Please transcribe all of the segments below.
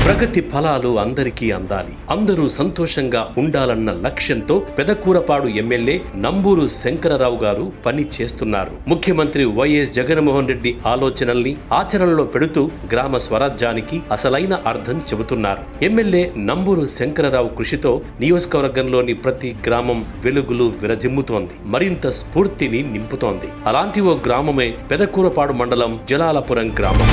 ప్రగతి ఫలాలు అందరికీ అందాలి, అందరూ సంతోషంగా ఉండాలన్న లక్ష్యంతో పెదకూరపాడు ఎమ్మెల్యే నంబూరు శంకరరావు గారు పని చేస్తున్నారు. ముఖ్యమంత్రి వైఎస్ జగన్మోహన్ రెడ్డి ఆలోచనల్ని ఆచరణలో పెడుతూ గ్రామ స్వరాజ్యానికి అసలైన అర్థం చెబుతున్నారు. ఎమ్మెల్యే నంబూరు శంకరరావు కృషితో నియోజకవర్గంలోని ప్రతి గ్రామం వెలుగులు విరజిమ్ముతోంది, మరింత స్ఫూర్తిని నింపుతోంది. అలాంటి ఓ గ్రామమే పెదకూరపాడు మండలం జలాలపురం గ్రామం.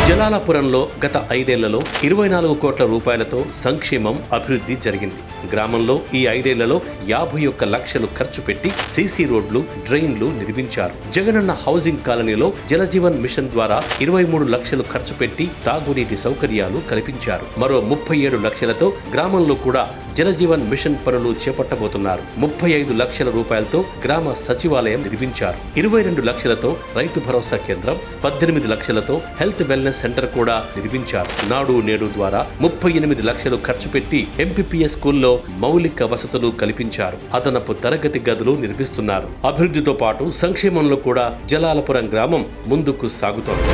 జలాలపురంలో గత 5 ఏళ్లలో 24 కోట్ల రూపాయలతో సంక్షేమం అభివృద్ధి జరిగింది. గ్రామంలో ఈ 5 ఏళ్లలో 51 లక్షలు ఖర్చు పెట్టి సీసీ రోడ్లు, డ్రైన్లు నిర్మించారు. జగనన్న హౌసింగ్ కాలనీలో జలజీవన్ మిషన్ ద్వారా 23 లక్షలు ఖర్చు పెట్టి తాగునీటి సౌకర్యాలు కల్పించారు. మరో 37 లక్షలతో గ్రామంలో కూడా జలజీవన్ మిషన్ పనులు చేపట్టబోతున్నారు. 35 లక్షల రూపాయలతో గ్రామ సచివాలయం నిర్మించారు. 22 లక్షలతో రైతు భరోసా కేంద్రం, 18 లక్షలతో హెల్త్ వెల్నెస్ సెంటర్ కూడా నిర్మించారు. నాడు నేడు ద్వారా 38 లక్షలు ఖర్చు పెట్టి ఎంపీపీఎస్ స్కూల్లో మౌలిక వసతులు కల్పించారు. అదనపు తరగతి గదులు నిర్మిస్తున్నారు. అభివృద్ధితో పాటు సంక్షేమంలో కూడా జలాలపురం గ్రామం ముందుకు సాగుతోంది.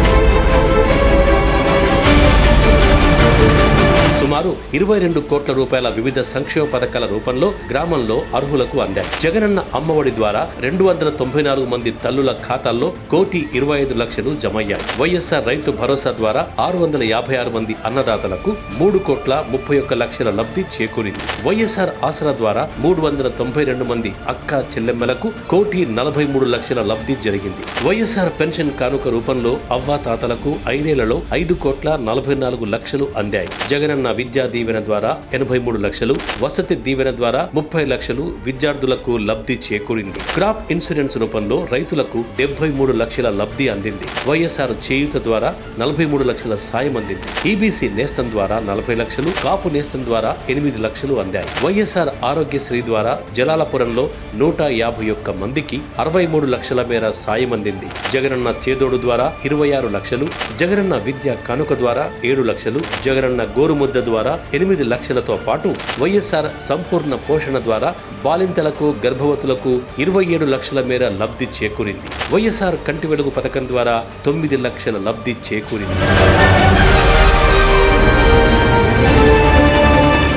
సుమారు 22 కోట్ల రూపాయల వివిధ సంక్షేమ పథకాల రూపంలో గ్రామంలో అర్హులకు అందాయి. జగనన్న అమ్మఒడి ద్వారా 294 మంది తల్లుల ఖాతాల్లో 1,25 లక్షలు జమయ్యాయి. వైఎస్ఆర్ రైతు భరోసా ద్వారా 656 మంది అన్నదాతలకు 3,31 లక్షల లబ్ధి చేకూరింది. వైఎస్ఆర్ ఆసరా ద్వారా 392 మంది అక్క చెల్లెమ్మలకు 1,43 లక్షల లబ్ధి జరిగింది. వైఎస్ఆర్ పెన్షన్ కానుక రూపంలో అవ్వాతాతలకు 5 ఏళ్లలో 5,44 లక్షలు అందాయి. జగనన్న విద్యా దీవెన ద్వారా 83 లక్షలు, వసతి దీవెన ద్వారా 30 లక్షలు విద్యార్థులకు లబ్ధి చేకూరింది. క్రాప్ ఇన్సూరెన్స్ రూపంలో రైతులకు 73 లక్షల లబ్ధి అందింది. వైఎస్ఆర్ చేయూత ద్వారా 43 లక్షల సాయం అందింది. ఈబీసీ నేస్తం ద్వారా 40 లక్షలు, కాపు నేస్తం ద్వారా 8 లక్షలు అందాయి. వైఎస్ఆర్ ఆరోగ్యశ్రీ ద్వారా జలాలపురంలో 151 మందికి 63 లక్షల మేర సాయం అందింది. జగనన్న చేదోడు ద్వారా 26 లక్షలు, జగనన్న విద్యా కానుక ద్వారా 7 లక్షలు, జగనన్న గోరుముద్ద ద్వారా 8 లక్షలతో పాటు వైఎస్ఆర్ సంపూర్ణ పోషణ ద్వారా బాలింతలకు, గర్భవతులకు 27 లక్షల మేర లబ్ధి చేకూరింది. వైఎస్ఆర్ కంటి వెలుగు పథకం ద్వారా 9 లక్షల లబ్ధి చేకూరింది.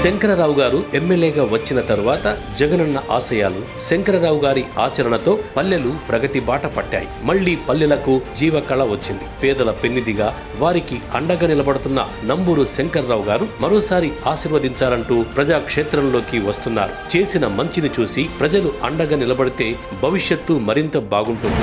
శంకరరావు గారు ఎమ్మెల్యేగా వచ్చిన తరువాత జగనన్న ఆశయాలు, శంకరరావు గారి ఆచరణతో పల్లెలు ప్రగతి బాట పట్టాయి. మళ్లీ పల్లెలకు జీవకళ వచ్చింది. పేదల పెన్నిదిగా వారికి అండగా నిలబడుతున్న నంబూరు శంకరరావు గారు మరోసారి ఆశీర్వదించాలంటూ ప్రజాక్షేత్రంలోకి వస్తున్నారు. చేసిన మంచిని చూసి ప్రజలు అండగా నిలబడితే భవిష్యత్తు మరింత బాగుంటుంది.